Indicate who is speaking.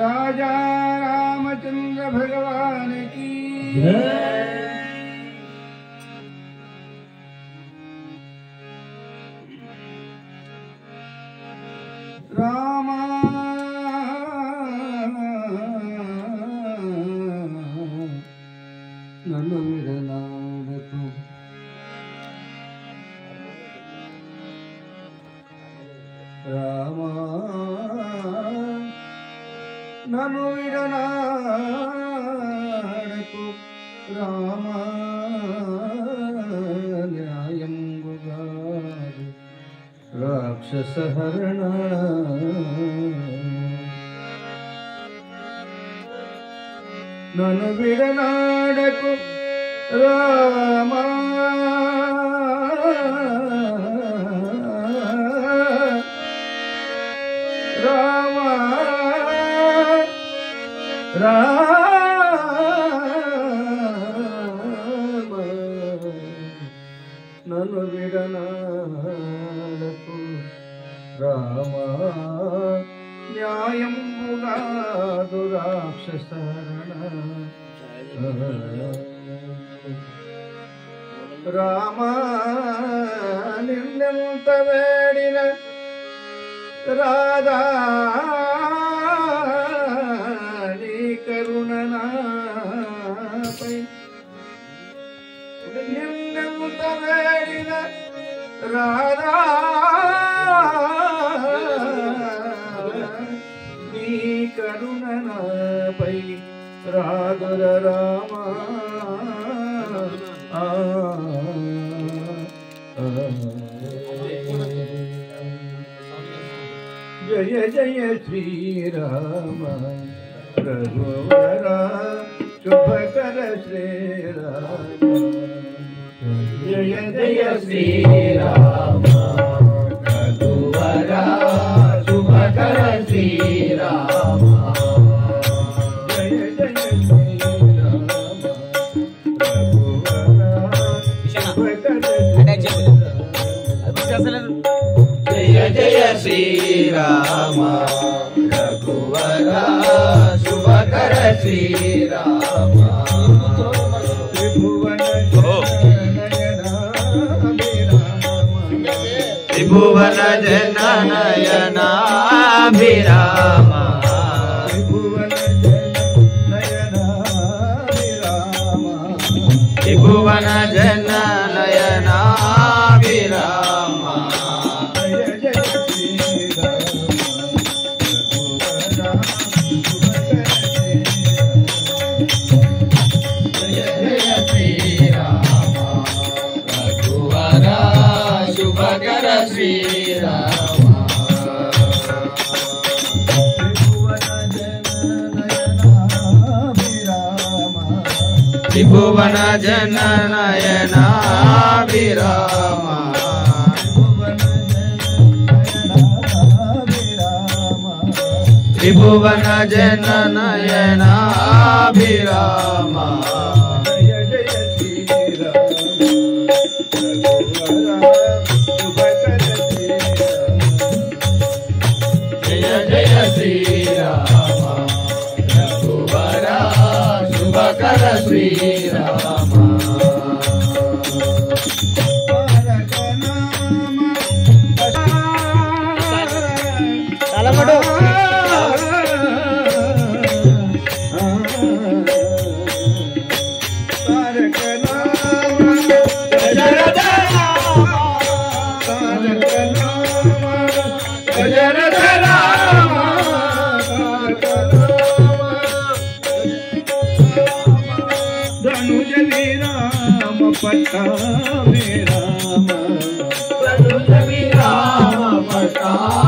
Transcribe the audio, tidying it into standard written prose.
Speaker 1: राजा रामचंद्र भगवान की जय। रामा ननु विडनाडकु रामा ननु विडनाडकु रामा न्यायंगुगादु राक्षसहरण ननु विडनाडकु रामा रामा राम ननु विडनाडकु रामा न्यायंबुगादु राक्षसहरण रामा निन्नेंत वेडिन राधा नी करुणनापै निन्नेंत वेडिन राधा नी करुणनापै राघुर रामा जय जय श्री राम रघुवर शुभकर श्री राम जय जय श्री राम रघुवर शुभकर श्री राम जय जय श्री राम जय जय श्री राम रघुवर शुभकर श्री राम त्रिभुवन जन नयनाभिराम त्रिभुवन जन नयनाभिराम श्री राम त्रिभुवन जन नयनाभिराम त्रिभुवन जन नयनाभिराम श्री राम पट्टा